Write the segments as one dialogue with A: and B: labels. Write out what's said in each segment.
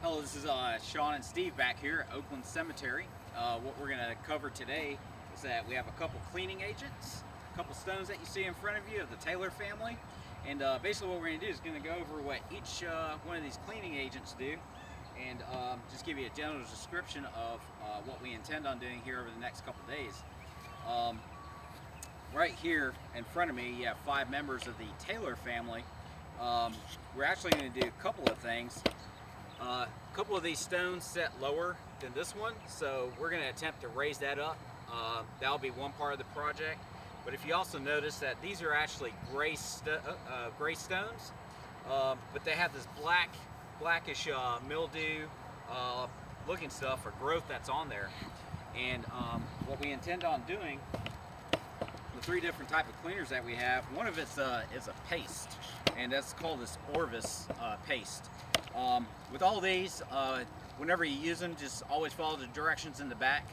A: Hello, this is Sean and Steve back here at Oakland Cemetery. What we're going to cover today is that we have a couple cleaning agents, a couple stones that you see in front of you of the Taylor family, and basically what we're going to do is going to go over what each one of these cleaning agents do, and just give you a general description of what we intend on doing here over the next couple days. Right here in front of me, you have 5 members of the Taylor family. We're actually going to do a couple of things. A couple of these stones set lower than this one, so we're going to attempt to raise that up. That'll be one part of the project. But if you also notice that these are actually gray stones, but they have this blackish mildew looking stuff or growth that's on there. And what we intend on doing, the 3 different type of cleaners that we have, one of it's is a paste, and that's called this Orvis paste. With all these, whenever you use them, just always follow the directions in the back.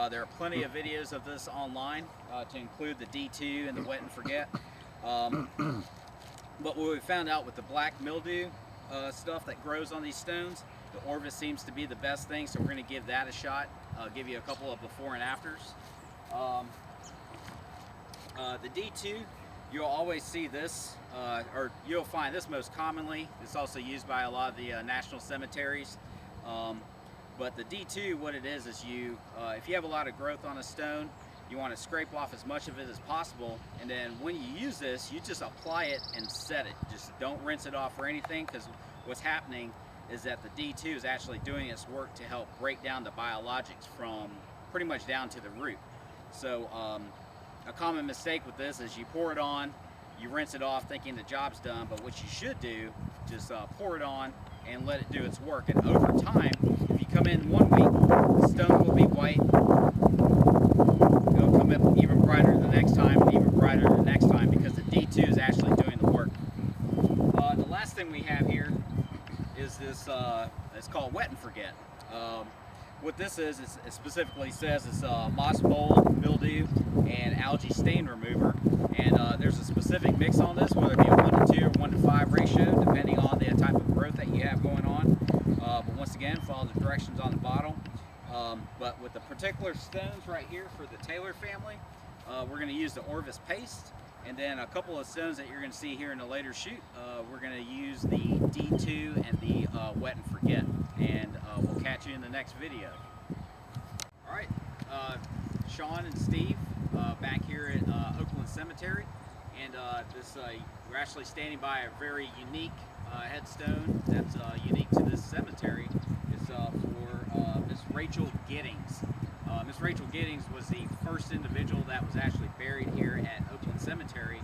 A: There are plenty of videos of this online to include the D2 and the wet and forget. But what we found out with the black mildew stuff that grows on these stones, the Orvis seems to be the best thing, so we're going to give that a shot. I'll give you a couple of before and afters. The D2, you'll always see this, or you'll find this most commonly. It's also used by a lot of the national cemeteries. But the D2, what it is you, if you have a lot of growth on a stone, you want to scrape off as much of it as possible, and then when you use this, you just apply it and set it. Just don't rinse it off or anything, because what's happening is that the D2 is actually doing its work to help break down the biologics from pretty much down to the root. So a common mistake with this is you pour it on, you rinse it off thinking the job's done, but what you should do, just pour it on and let it do its work. And over time, if you come in one week, the stone will be white, it'll come up even brighter the next time, and even brighter the next time, because the D2 is actually doing the work. The last thing we have here is this, it's called wet and forget. What this is, it specifically says it's moss mold, mildew, and algae stain remover. And there's a specific mix on this, whether it be a 1:2 or 1:5 ratio, depending on the type of growth that you have going on. But once again, follow the directions on the bottle. But with the particular stones right here for the Taylor family, we're going to use the Orvis paste. And then a couple of stones that you're going to see here in a later shoot, we're going to use the D2 and the wet and forget. And we'll catch you in the next video. All right, Sean and Steve back here at Oakland Cemetery, and we're actually standing by a very unique headstone that's unique to this cemetery. It's for Miss Rachel Giddings. Miss Rachel Giddings was the first individual that was actually buried here at Oakland Cemetery,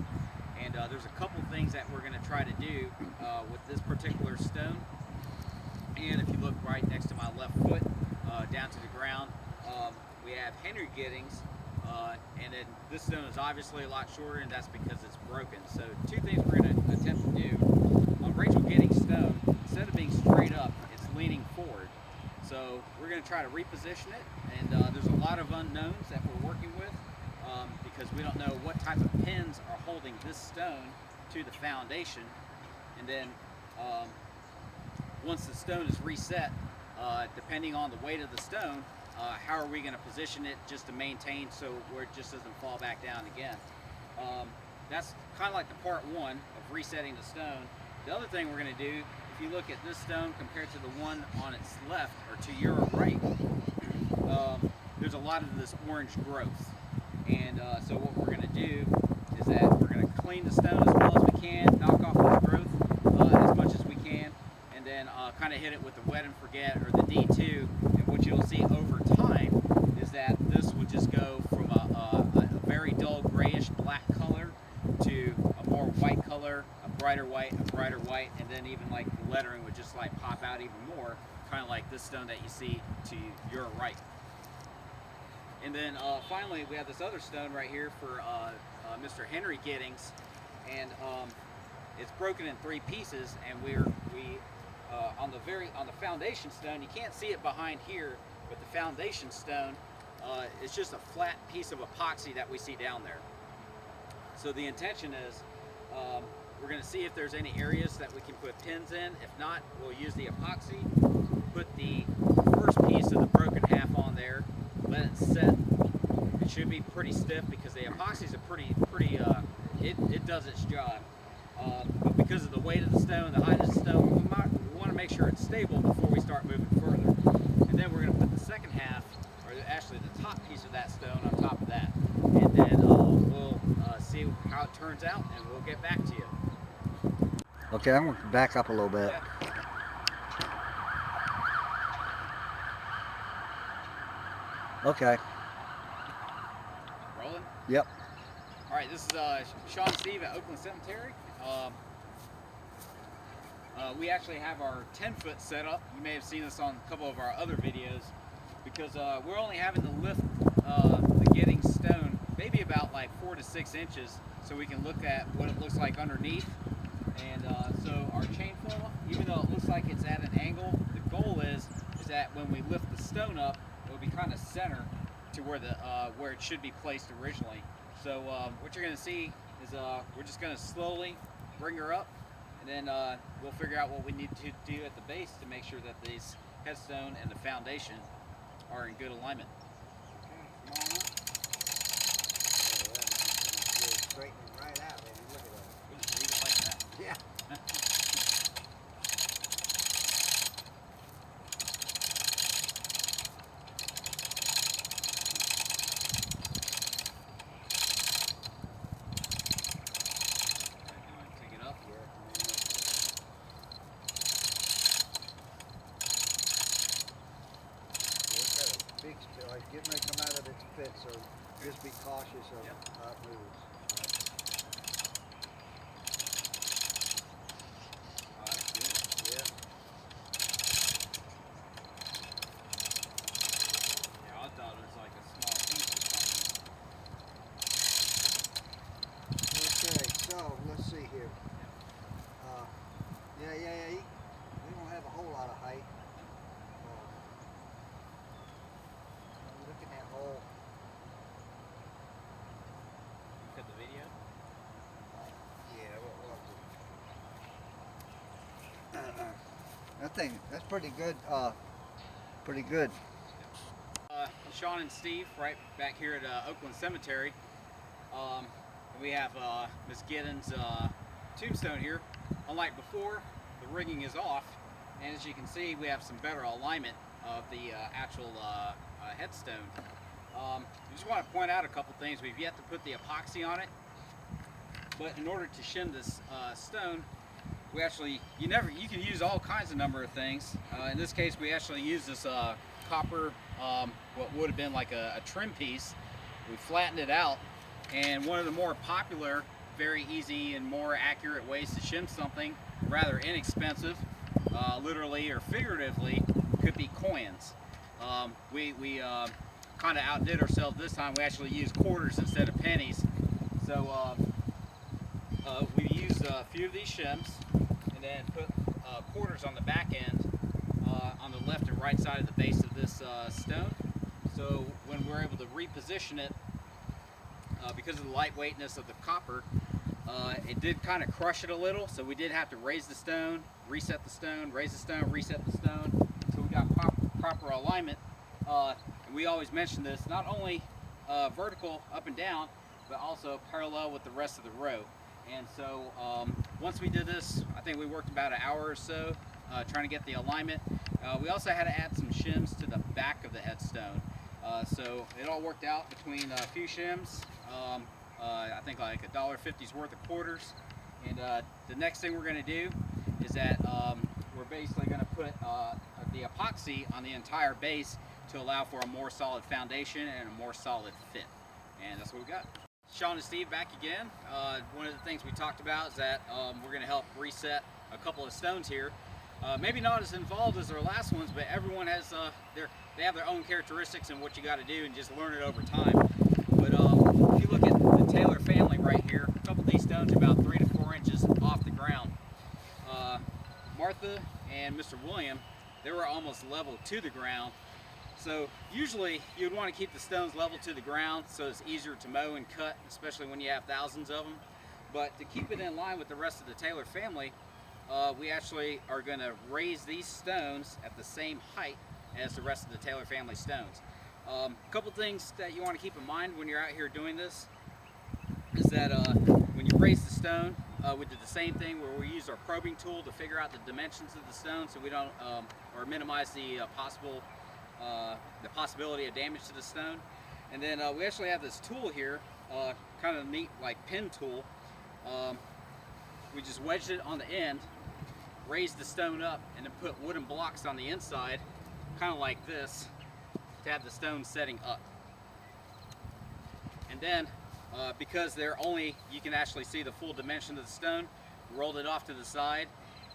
A: and there's a couple things that we're going to try to do with this particular stone. And if you look right next to my left foot, down to the ground, we have Henry Giddings, and then this stone is obviously a lot shorter, and that's because it's broken. So 2 things we're going to attempt to do. On Rachel Giddings' stone, instead of being straight up, it's leaning forward. So we're going to try to reposition it, and there's a lot of unknowns that we're working with, because we don't know what type of pins are holding this stone to the foundation. And then once the stone is reset, depending on the weight of the stone, how are we going to position it just to maintain so where it just doesn't fall back down again. That's kind of like the part 1 of resetting the stone. The other thing we're going to do, if you look at this stone compared to the one on its left or to your right, there's a lot of this orange growth. And so what we're going to do is that we're going to clean the stone as well as we can, knock off the growth as much as we can, and then kind of hit it with the wet and forget or the D2. And what you'll see over time is that this would just go from a very dull grayish black color to a more white color, a brighter white, and then even like the lettering would just like pop out even more, kind of like this stone that you see to your right. And then finally we have this other stone right here for Mr. Henry Giddings, and it's broken in 3 pieces, and we on the foundation stone, you can't see it behind here, but the foundation stone is just a flat piece of epoxy that we see down there. So the intention is we're going to see if there's any areas that we can put pins in. If not, we'll use the epoxy put the first piece of the broken half on there, let it set. It should be pretty stiff because the epoxy is it does its job. But because of the weight of the stone, the height of the stone, we want to make sure it's stable before we start moving further. And then we're going to put the second half, or actually the top piece of that stone on top of that. And then we'll see how it turns out, and we'll get back to you.
B: Okay, I'm going to back up a little bit.
A: Yeah.
B: Okay.
A: Rolling?
B: Yep.
A: All right, this is Sean and Steve at Oakland Cemetery. We actually have our 10-foot setup. You may have seen this on a couple of our other videos because we're only having to lift the Gidding stone maybe about like 4 to 6 inches so we can look at what it looks like underneath. And so our chain flow, even though it looks like it's at an angle, the goal is that when we lift the stone up, it will be kind of center to where it should be placed originally. So what you're going to see is we're just going to slowly bring her up, and then we'll figure out what we need to do at the base to make sure that this headstone and the foundation are in good alignment.
B: Okay, come on up. Oh, that's straightening right out, baby. Look at that.
A: We'll just leave it like that.
B: Yeah.
A: Take it up.
B: Big, like getting ready to come out of its fit, so just be cautious of how it moves.
A: Oh, that's good.
B: Yeah.
A: Yeah, I thought it was like a small piece or something.
B: Okay, so let's see here. Yeah. We don't have a whole lot of height. Look at that hole.
A: Look at the video.
B: Yeah, what was it? That thing, that's pretty good. Pretty good.
A: Sean and Steve right back here at Oakland Cemetery. We have Miss Gidding's tombstone here. Unlike before, the rigging is off, and as you can see, we have some better alignment of the actual headstone. I just want to point out a couple things. We've yet to put the epoxy on it, but in order to shim this stone, we actually, you can use all kinds of number of things. In this case, we actually use this copper, what would have been like a trim piece. We flattened it out, and one of the more popular, very easy and more accurate ways to shim something, rather inexpensive, literally or figuratively, could be coins. We kind of outdid ourselves this time. We actually used quarters instead of pennies. So we used a few of these shims and then put quarters on the back end on the left and right side of the base of this stone. So when we're able to reposition it, because of the lightweightness of the copper, it did kind of crush it a little, so we did have to raise the stone, reset the stone, raise the stone, reset the stone, so we got proper alignment. And we always mention this, not only vertical up and down, but also parallel with the rest of the row. And so once we did this, I think we worked about an hour or so trying to get the alignment. We also had to add some shims to the back of the headstone. So it all worked out between a few shims, I think like $1.50's worth of quarters. And the next thing we're going to do is that we're basically going to put the epoxy on the entire base to allow for a more solid foundation and a more solid fit. And that's what we got. Sean and Steve back again. One of the things we talked about is that we're going to help reset a couple of stones here. Maybe not as involved as our last ones, but everyone has they have their own characteristics and what you got to do, and just learn it over time. But if you look at the Taylor family right here, a couple of these stones are about 3 to 4 inches off the ground. Martha and Mr. William, they were almost level to the ground. So usually you'd want to keep the stones level to the ground so it's easier to mow and cut, especially when you have thousands of them. But to keep it in line with the rest of the Taylor family, we actually are going to raise these stones at the same height as the rest of the Taylor family stones. A couple things that you want to keep in mind when you're out here doing this is that when you raise the stone, we did the same thing where we use our probing tool to figure out the dimensions of the stone so we don't or minimize the possibility of damage to the stone. And then we actually have this tool here, kind of neat like pin tool. We just wedged it on the end, raised the stone up, and then put wooden blocks on the inside, kind of like this, to have the stone setting up. And then, because you can actually see the full dimension of the stone, rolled it off to the side,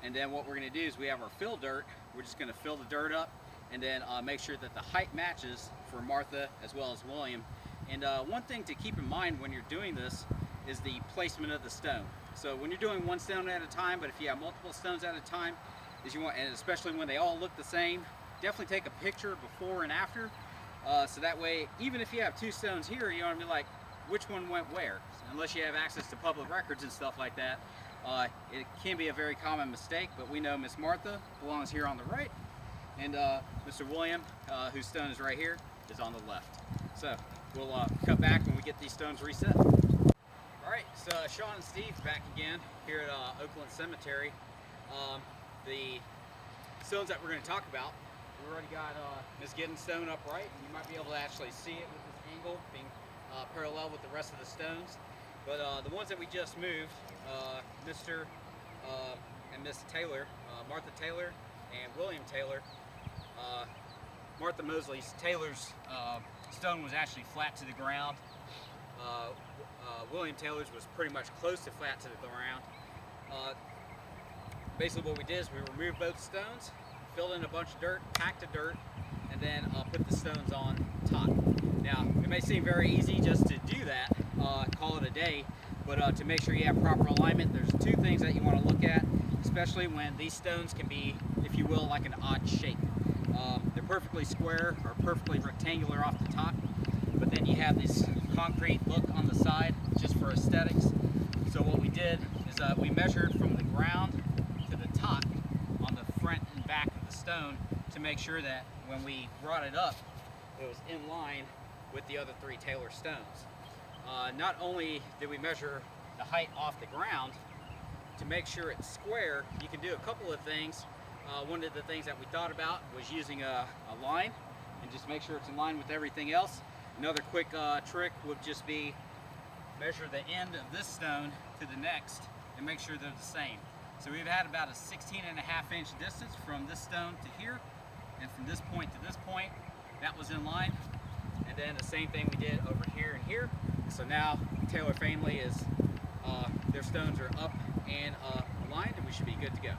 A: and then what we're going to do is we have our fill dirt. We're just going to fill the dirt up, and then make sure that the height matches for Martha as well as William. And one thing to keep in mind when you're doing this is the placement of the stone. So when you're doing one stone at a time, but if you have multiple stones at a time, and especially when they all look the same, definitely take a picture before and after. So that way, even if you have two stones here, you don't want to be like, which one went where? Unless you have access to public records and stuff like that. It can be a very common mistake, but we know Miss Martha belongs here on the right, and Mr. William, whose stone is right here, is on the left. So we'll cut back when we get these stones reset. Alright, so Sean and Steve back again here at Oakland Cemetery. The stones that we're going to talk about, we've already got Miss Gidding's stone upright, and you might be able to actually see it with this angle being parallel with the rest of the stones. But the ones that we just moved, Mr. And Miss Taylor, Martha Taylor and William Taylor. Martha Taylor's stone was actually flat to the ground. William Taylor's was pretty much close to flat to the ground. Basically what we did is we removed both stones, filled in a bunch of dirt, packed the dirt, and then put the stones on top. Now, it may seem very easy just to do that, call it a day, but to make sure you have proper alignment, there's two things that you want to look at, especially when these stones can be, if you will, like an odd shape. They're perfectly square or perfectly rectangular off the top, but then you have this concrete look on the side just for aesthetics. So what we did is we measured from the ground to the top on the front and back of the stone to make sure that when we brought it up, it was in line with the other three Taylor stones. Not only did we measure the height off the ground to make sure it's square, you can do a couple of things. One of the things that we thought about was using a line and just make sure it's in line with everything else. Another quick trick would just be measure the end of this stone to the next and make sure they're the same. So we've had about a 16.5-inch distance from this stone to here, and from this point to this point, that was in line. And then the same thing we did over here and here. So now Taylor family is, their stones are up and aligned, and we should be good to go.